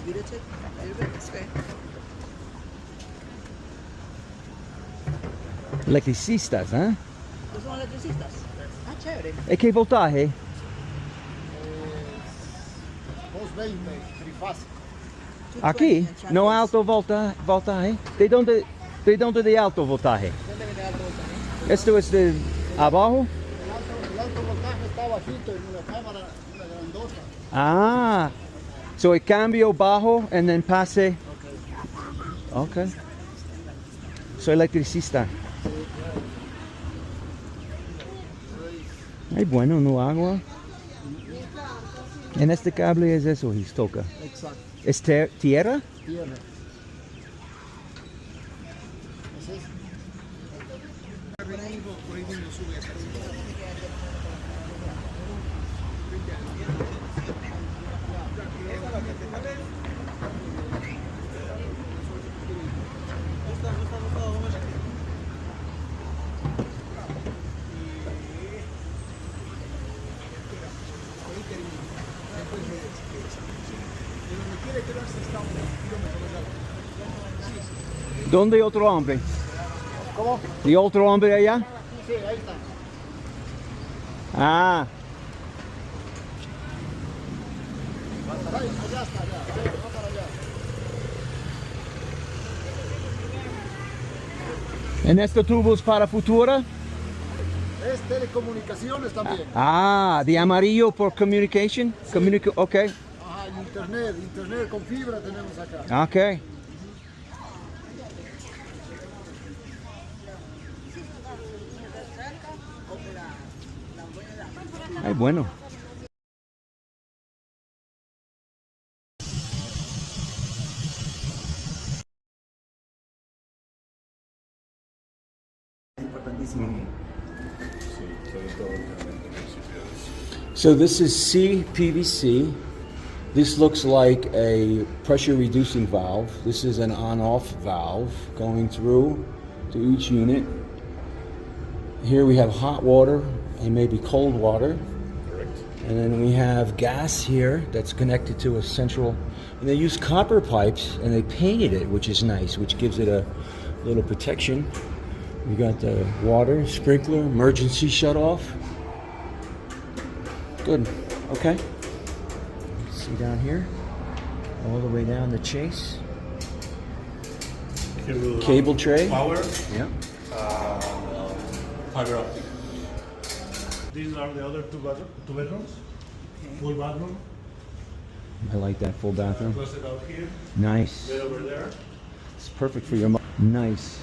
irritate a little bit. It's okay. Electricistas, ¿eh? ¿Estos son electricistas? Ah, chévere. ¿Qué voltaje? 220, trifásico. Aquí, no alto voltaje. ¿De dónde de alto voltaje? ¿Dónde viene alto voltaje? Esto es de abajo. El alto voltaje está bajito en una cámara, una grandota. Ah, so el cambio bajo and then pase. Okay. Soy electricista. Ay, bueno, no agua. En este cable es eso, toca. Exacto. ¿Es tierra? Tierra. Así es. ¿Dónde otro hombre? ¿Cómo? ¿Y otro hombre allá? Sí, ahí está. Ah, Allá está, allá. Va para allá. ¿en estos tubos para futura? Es telecomunicaciones también. Ah, de amarillo por communication? Ok, Ajá, internet con fibra tenemos acá. ok. Ay, bueno. So this is CPVC. This looks like a pressure reducing valve. This is an on-off valve going through to each unit. Here we have hot water and maybe cold water. Correct. And then we have gas here that's connected to a central, and they use copper pipes and they painted it, which is nice, which gives it a little protection. We got the water, sprinkler, emergency shut off. Good, okay. See down here, all the way down the chase. Cable tray. Power. Yeah. Fiber optic. These are the other two bedrooms. Full bathroom. I like that full bathroom. Closet out here. Nice. Bed over there. It's perfect for your mom. Nice.